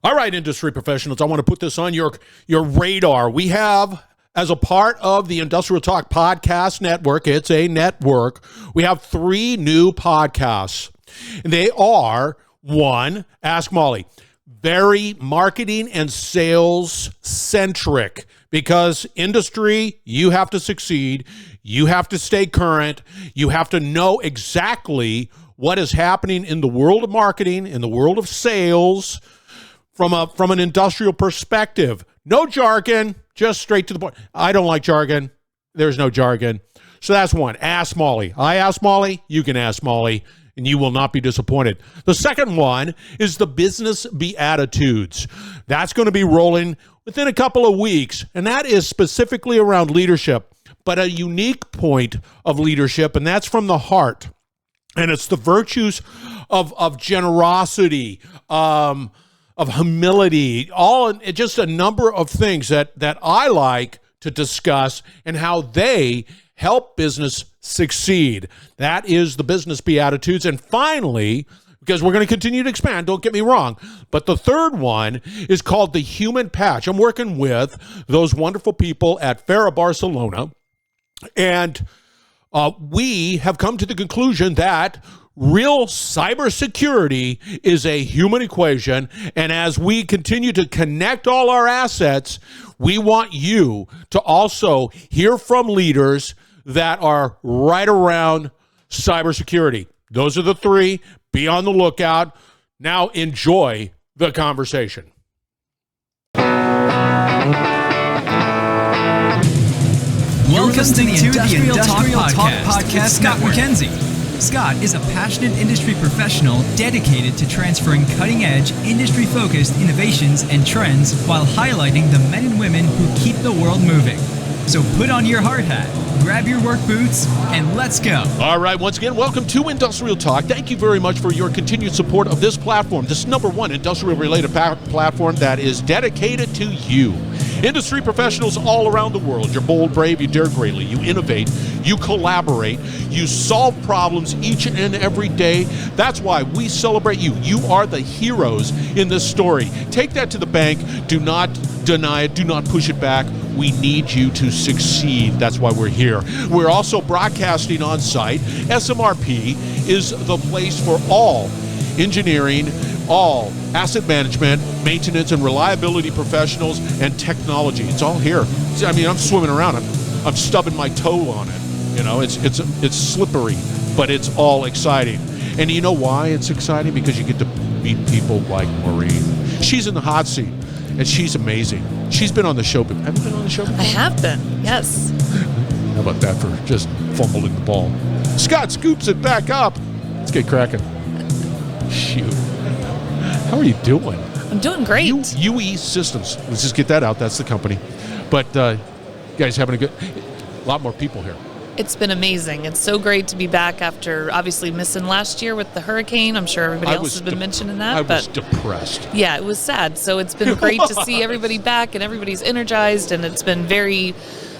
All right, industry professionals, I want to put this on your radar. We have, as a part of the Industrial Talk Podcast Network, it's a network, we have 3 new podcasts. And they are, 1, Ask Molly, very marketing and sales centric, because industry, you have to succeed, you have to stay current, you have to know exactly what is happening in the world of marketing, in the world of sales, from an industrial perspective. No jargon, just straight to the point. I don't like jargon. There's no jargon. So that's 1. Ask Molly. I ask Molly, you can ask Molly, and you will not be disappointed. The second one is the Business Beatitudes. That's going to be rolling within a couple of weeks, and that is specifically around leadership, but a unique point of leadership, and that's from the heart. And it's the virtues of generosity, of humility, just a number of things that I like to discuss and how they help business succeed. That is the Business Beatitudes. And finally, because we're going to continue to expand, don't get me wrong, but the third one is called the Human Patch. I'm working with those wonderful people at Farah Barcelona, and we have come to the conclusion that real cybersecurity is a human equation, and as we continue to connect all our assets, we want you to also hear from leaders that are right around cybersecurity. Those are the 3. Be on the lookout. Now enjoy the conversation. Welcome to the Industrial Talk Podcast, Scott McKenzie. Scott is a passionate industry professional dedicated to transferring cutting-edge, industry-focused innovations and trends while highlighting the men and women who keep the world moving. So put on your hard hat, grab your work boots, and let's go. All right, once again, welcome to Industrial Talk. Thank you very much for your continued support of this platform, this #1 industrial-related platform that is dedicated to you. Industry professionals all around the world. You're bold, brave, you dare greatly, you innovate, you collaborate, you solve problems each and every day. That's why we celebrate you. You are the heroes in this story. Take that to the bank. Do not deny it. Do not push it back. We need you to succeed. That's why we're here. We're also broadcasting on site. SMRP is the place for all engineering, all asset management, maintenance, and reliability professionals and technology. It's all here. I mean, I'm swimming around. I'm stubbing my toe on it. You know, it's slippery, but it's all exciting. And you know why it's exciting? Because you get to meet people like Maureen. She's in the hot seat, and she's amazing. She's been on the show. Have you been on the show before? I have been, yes. How about that for just fumbling the ball? Scott scoops it back up. Let's get cracking. Shoot. How are you doing? I'm doing great. UE Systems. Let's just get that out. That's the company. But you guys having a lot more people here. It's been amazing. It's so great to be back after obviously missing last year with the hurricane. I'm sure everybody else has been mentioning that. I was depressed. Yeah, it was sad. So it's been great to see everybody back, and everybody's energized, and it's been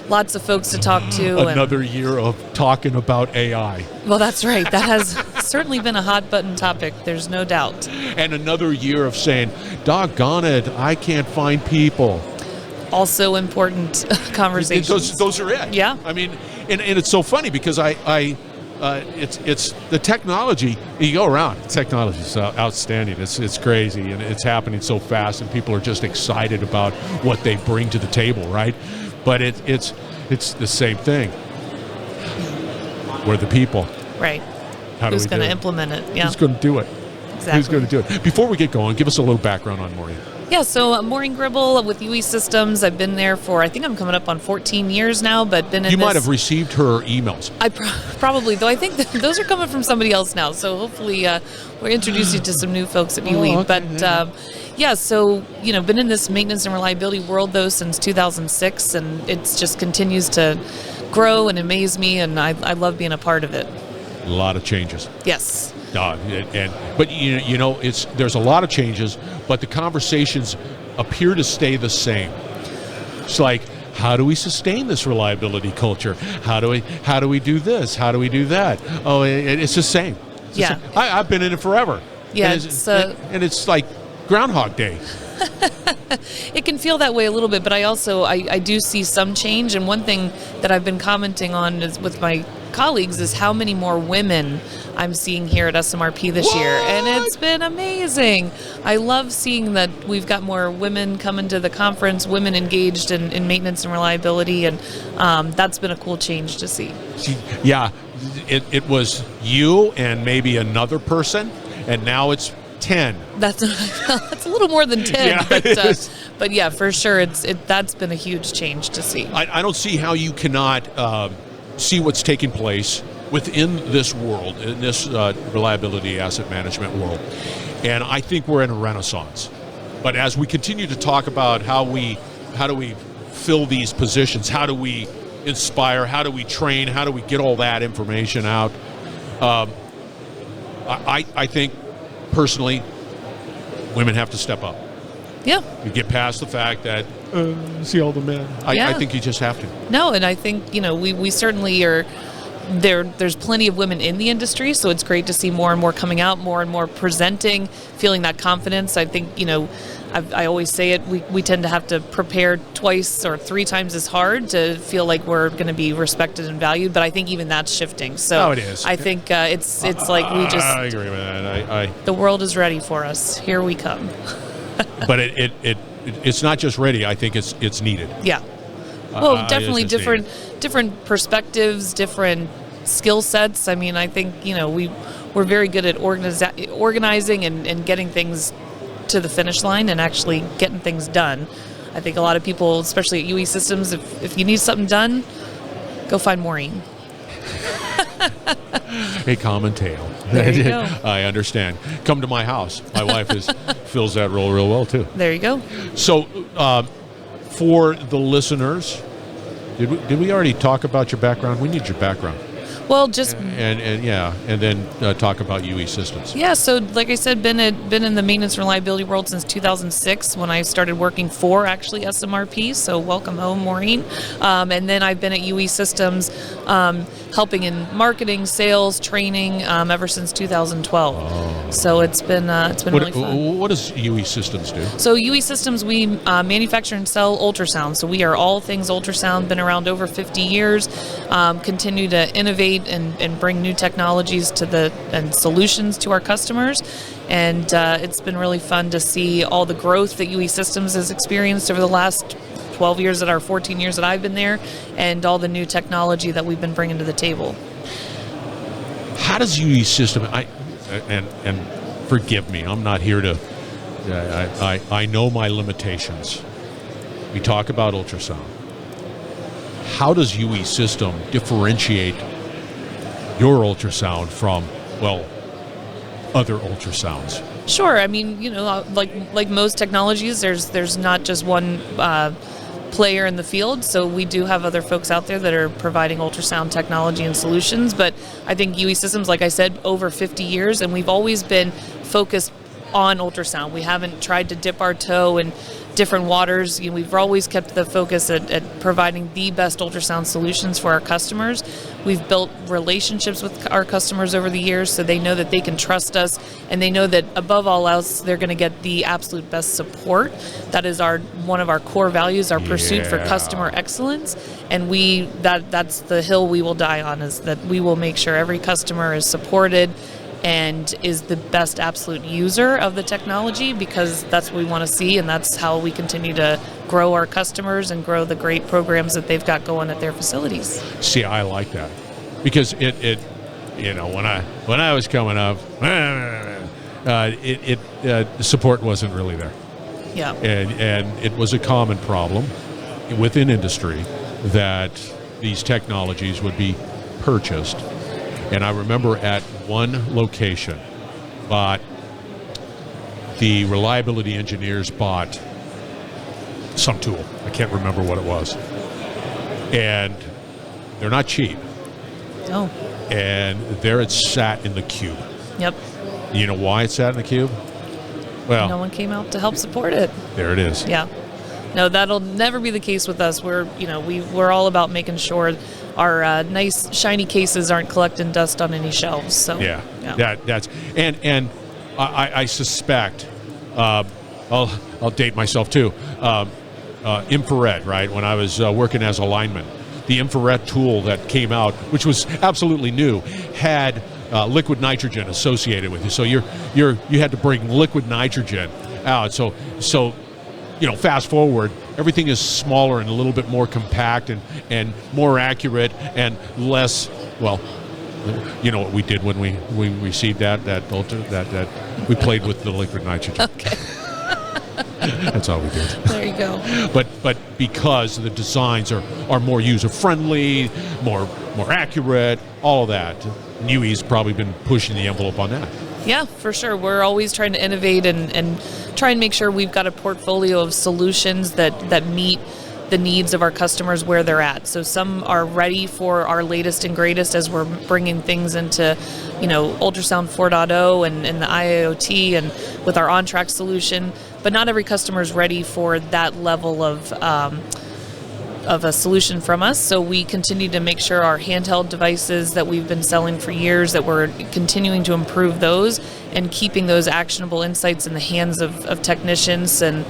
lots of folks to talk to. Another year of talking about AI. Well, that's right. That has certainly been a hot button topic. There's no doubt. And another year of saying, doggone it, I can't find people. Also important conversations. Those are it. Yeah. I mean, and it's so funny because it's the technology. You go around, technology is outstanding. It's crazy, and it's happening so fast, and people are just excited about what they bring to the table, right? But it's the same thing. We're the people. Right. Who's going to implement it? Yeah. Who's going to do it? Exactly. Who's going to do it? Before we get going, give us a little background on Maureen. Yeah, so Maureen Gribble with UE Systems. I've been there for, I think I'm coming up on 14 years now, but been in You might have received her emails. I probably, though I think those are coming from somebody else now, so hopefully we'll introduce you to some new folks at UE. Okay, but yeah, so, been in this maintenance and reliability world, though, since 2006, and it just continues to grow and amaze me, and I love being a part of it. A lot of changes. Yes. But there's a lot of changes, but the conversations appear to stay the same. It's like, how do we sustain this reliability culture? How do we do this? How do we do that? Oh, it's the same. I've been in it forever. Yeah, and it's like Groundhog Day. It can feel that way a little bit, but I do see some change. And one thing that I've been commenting on is with my colleagues is how many more women I'm seeing here at SMRP this year, and it's been amazing. I love seeing that we've got more women coming to the conference, women engaged in maintenance and reliability, and that's been a cool change to see. Yeah, it was you and maybe another person, and now it's 10. That's a little more than 10, Yeah, but yeah, for sure, that's been a huge change to see. I don't see how you cannot see what's taking place within this world, in this reliability asset management world. And I think we're in a renaissance. But as we continue to talk about how do we fill these positions, how do we inspire, how do we train, how do we get all that information out, I think personally women have to step up. Yeah. You get past the fact that see all the men. I think you just have to. No, and I think, we certainly are there's plenty of women in the industry, so it's great to see more and more coming out, more and more presenting, feeling that confidence. I think, I always say it, we tend to have to prepare twice or 3 times as hard to feel like we're going to be respected and valued, but I think even that's shifting. So it is. I think it's like we just... I agree with that. The world is ready for us. Here we come. But it's not just ready. I think it's needed. Yeah. Well, definitely different perspectives, different skill sets. I mean, I think, we're very good at organizing and getting things to the finish line and actually getting things done. I think a lot of people, especially at UE Systems, if you need something done, go find Maureen. A common tale. There you go. I understand. Come to my house. My wife fills that role real well too. There you go. So, for the listeners, did we already talk about your background? We need your background. Well, just and then talk about UE Systems. Yeah, so like I said, been in the maintenance and reliability world since 2006 when I started working for actually SMRP. So welcome home, Maureen. And then I've been at UE Systems, helping in marketing, sales, training ever since 2012. Oh. So it's been really fun. What does UE Systems do? So UE Systems, we manufacture and sell ultrasound. So we are all things ultrasound. Been around over 50 years. Continue to innovate and bring new technologies and solutions to our customers, and it's been really fun to see all the growth that UE Systems has experienced over the last 12 years that 14 years that I've been there, and all the new technology that we've been bringing to the table. How does UE System? And forgive me, I'm not here to. I know my limitations. We talk about ultrasound. How does UE System differentiate your ultrasound from, other ultrasounds? Sure. I mean, like most technologies, there's not just one player in the field. So we do have other folks out there that are providing ultrasound technology and solutions. But I think UE Systems, like I said, over 50 years, and we've always been focused on ultrasound. We haven't tried to dip our toe in different waters. We've always kept the focus at providing the best ultrasound solutions for our customers. We've built relationships with our customers over the years, so they know that they can trust us, and they know that above all else, they're going to get the absolute best support. That is one of our core values, our pursuit for customer excellence, and that's the hill we will die on, is that we will make sure every customer is supported and is the best absolute user of the technology, because that's what we want to see, and that's how we continue to grow our customers and grow the great programs that they've got going at their facilities. See, I like that, because it when I was coming up, support wasn't really there. Yeah. And it was a common problem within industry that these technologies would be purchased. And I remember at one location, the reliability engineers bought some tool. I can't remember what it was. And they're not cheap. Oh. And there it sat in the cube. Yep. You know why it sat in the cube? Well, no one came out to help support it. There it is. Yeah. No, that'll never be the case with us. We're all about making sure our nice shiny cases aren't collecting dust on any shelves. So yeah. That's and I suspect I'll date myself too. Infrared, right? When I was working as a lineman, the infrared tool that came out, which was absolutely new, had liquid nitrogen associated with it. So you had to bring liquid nitrogen out. So fast forward, everything is smaller and a little bit more compact and more accurate and less. Well, you know what we did when we received that we played with the liquid nitrogen. Okay. That's all we did. There you go. But because the designs are more user friendly, more accurate, all of that, UE's probably been pushing the envelope on that. Yeah, for sure. We're always trying to innovate and try and make sure we've got a portfolio of solutions that meet the needs of our customers where they're at. So some are ready for our latest and greatest as we're bringing things into, Ultrasound 4.0 and the IIoT and with our on-track solution. But not every customer is ready for that level of a solution from us. So we continue to make sure our handheld devices that we've been selling for years, that we're continuing to improve those and keeping those actionable insights in the hands of technicians and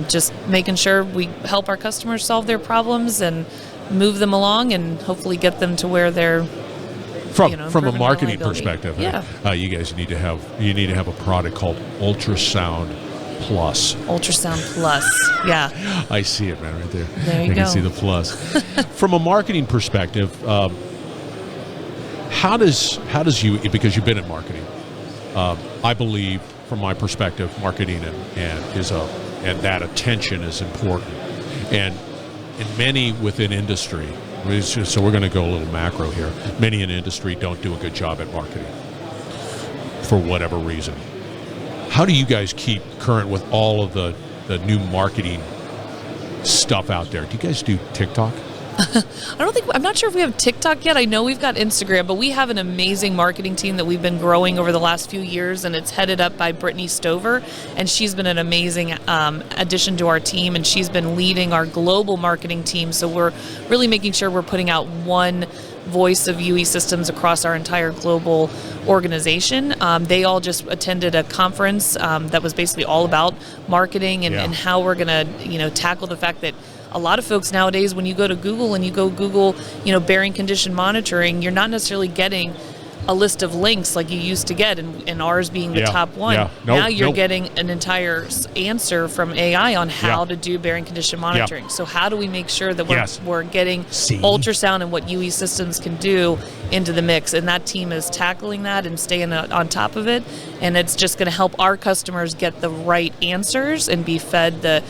just making sure we help our customers solve their problems and move them along and hopefully get them to where they're from a marketing perspective. Yeah. You guys need to have a product called Ultrasound Plus. Ultrasound Plus, yeah. I see it, man, right there. There you go. I can see the plus. From a marketing perspective, how does you, because you've been in marketing, I believe, from my perspective, marketing and that attention is important. And many within industry, so we're going to go a little macro here, many in industry don't do a good job at marketing for whatever reason. How do you guys keep current with all of the new marketing stuff out there? Do you guys do TikTok? I'm not sure if we have TikTok yet. I know we've got Instagram, but we have an amazing marketing team that we've been growing over the last few years, and it's headed up by Brittany Stover, and she's been an amazing addition to our team, and she's been leading our global marketing team. So we're really making sure we're putting out one voice of UE Systems across our entire global organization. They all just attended a conference that was basically all about marketing and how we're going to tackle the fact that a lot of folks nowadays, when you go to Google and you go Google, bearing condition monitoring, you're not necessarily getting a list of links like you used to get, and ours being the top one. Yeah. Now you're getting an entire answer from AI on how to do bearing condition monitoring. Yeah. So how do we make sure that we're getting ultrasound and what UE Systems can do into the mix? And that team is tackling that and staying on top of it. And it's just going to help our customers get the right answers and be fed the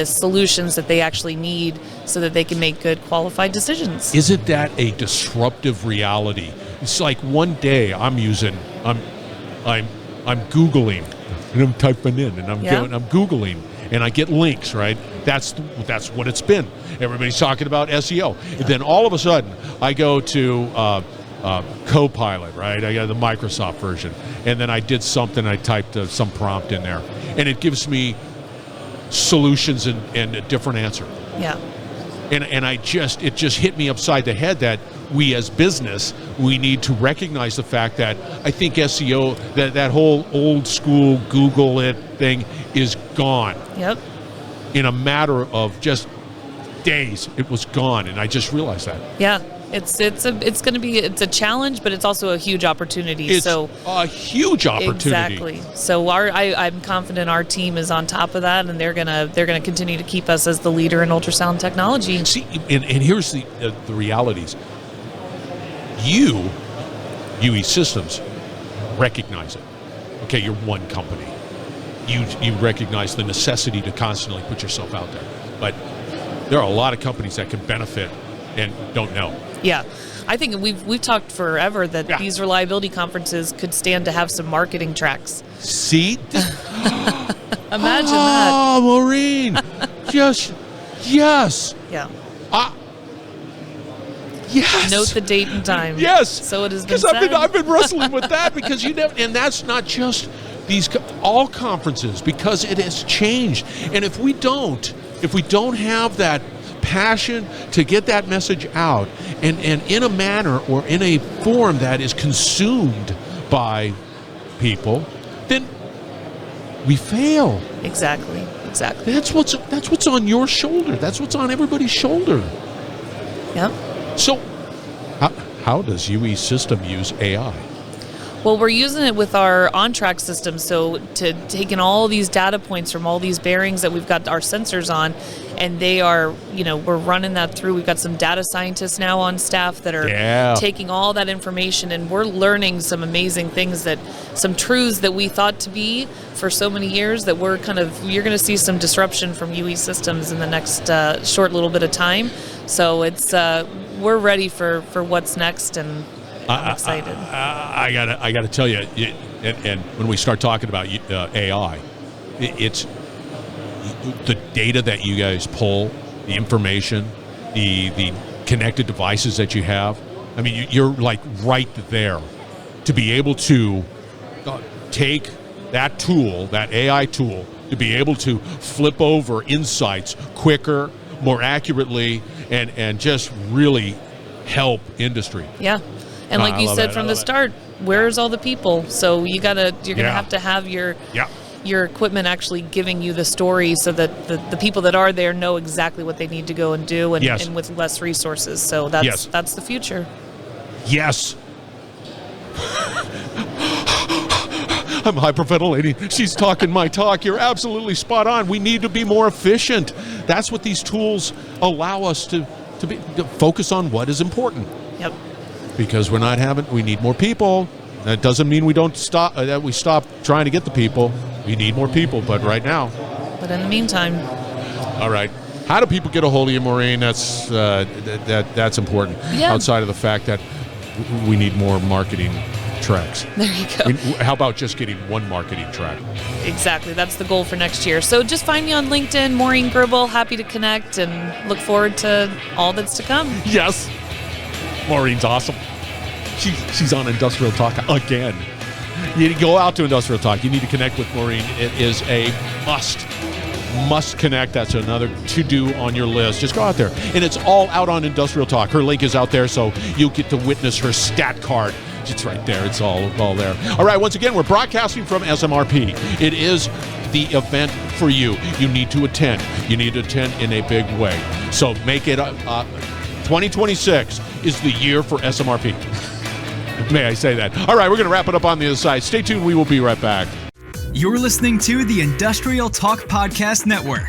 solutions that they actually need so that they can make good qualified decisions. Isn't that a disruptive reality? It's like one day I'm Googling and I'm typing in and I'm Googling and I get links, right? That's what it's been. Everybody's talking about SEO. And then all of a sudden I go to Copilot, right? I got the Microsoft version. And then I did something, I typed some prompt in there and it gives me solutions and a different answer. Yeah. And it just hit me upside the head that we as business, we need to recognize the fact that I think SEO, that whole old school Google it thing is gone. Yep. In a matter of just days, it was gone, and I just realized that. Yeah. It's a challenge, but it's also a huge opportunity. It's a huge opportunity. Exactly. So I'm confident our team is on top of that, and they're gonna continue to keep us as the leader in ultrasound technology. See, and here's the realities. UE Systems, recognize it. Okay, you're one company. You recognize the necessity to constantly put yourself out there, but there are a lot of companies that can benefit and don't know. Yeah, I think we've talked forever that these reliability conferences could stand to have some marketing tracks. See? Imagine that. Oh, Maureen, yes. Yeah. Yes. Note the date and time. Yes. So it has been said. Because I've been wrestling with that because and that's not just all conferences, because it has changed. And if we don't have that passion to get that message out and in a manner or in a form that is consumed by people, then we fail. Exactly. That's what's on your shoulder. That's what's on everybody's shoulder. Yep. So, how does UE System use AI? Well, we're using it with our on-track system, so to taking all these data points from all these bearings that we've got our sensors on, and they are, we're running that through. We've got some data scientists now on staff that are taking all that information, and we're learning some amazing things, some truths that we thought to be for so many years that you're going to see some disruption from UE Systems in the next short little bit of time. So we're ready for what's next, and I'm excited. I gotta tell you, and when we start talking about AI, it's the data that you guys pull, the information, the connected devices that you have. I mean, you're like right there to be able to take that tool, that AI tool, to be able to flip over insights quicker, more accurately, and just really help industry. Yeah. And like you said from the start, where's all the people? So you're gonna have to have your equipment actually giving you the story, so that the people that are there know exactly what they need to go and do, and with less resources. So that's the future. Yes. I'm hyperventilating. She's talking my talk. You're absolutely spot on. We need to be more efficient. That's what these tools allow us to focus on what is important. Yep. Because we need more people. That doesn't mean we stop trying to get the people. We need more people, but right now. But in the meantime. All right. How do people get a hold of you, Maureen? That's important. Yeah. Outside of the fact that we need more marketing tracks. There you go. How about just getting one marketing track? Exactly. That's the goal for next year. So just find me on LinkedIn, Maureen Gribble. Happy to connect and look forward to all that's to come. Yes. Maureen's awesome. She's on Industrial Talk again. You need to go out to Industrial Talk. You need to connect with Maureen. It is a must connect. That's another to-do on your list. Just go out there. And it's all out on Industrial Talk. Her link is out there, so you get to witness her stat card. It's right there. It's all there. All right, once again, we're broadcasting from SMRP. It is the event for you. You need to attend. You need to attend in a big way. So make it 2026 is the year for SMRP. May I say that? All right, we're going to wrap it up on the other side. Stay tuned. We will be right back. You're listening to the Industrial Talk Podcast Network.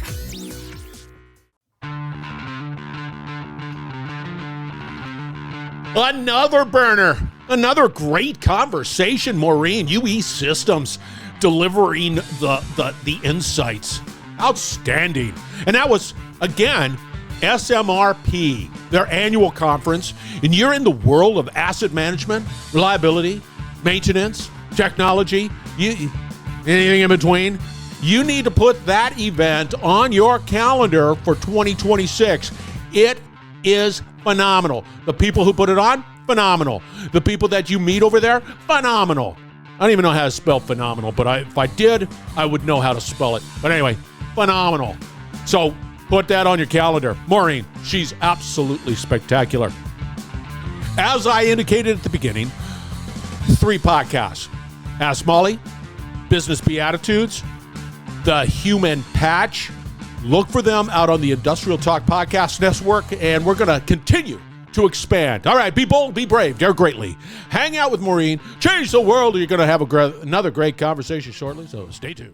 Another burner. Another great conversation, Maureen. UE Systems delivering the insights. Outstanding. And that was, again, SMRP, their annual conference. And you're in the world of asset management, reliability, maintenance, technology, anything in between. You need to put that event on your calendar for 2026. It is phenomenal. The people who put it on, phenomenal. The people that you meet over there, phenomenal. I don't even know how to spell phenomenal, but if I did, I would know how to spell it. But anyway, phenomenal. So put that on your calendar. Maureen, she's absolutely spectacular. As I indicated at the beginning, 3 podcasts. Ask Molly, Business Beatitudes, The Human Patch. Look for them out on the Industrial Talk Podcast Network, and we're going to continue to expand. All right, be bold, be brave, dare greatly. Hang out with Maureen, change the world, and you're going to have another great conversation shortly, so stay tuned.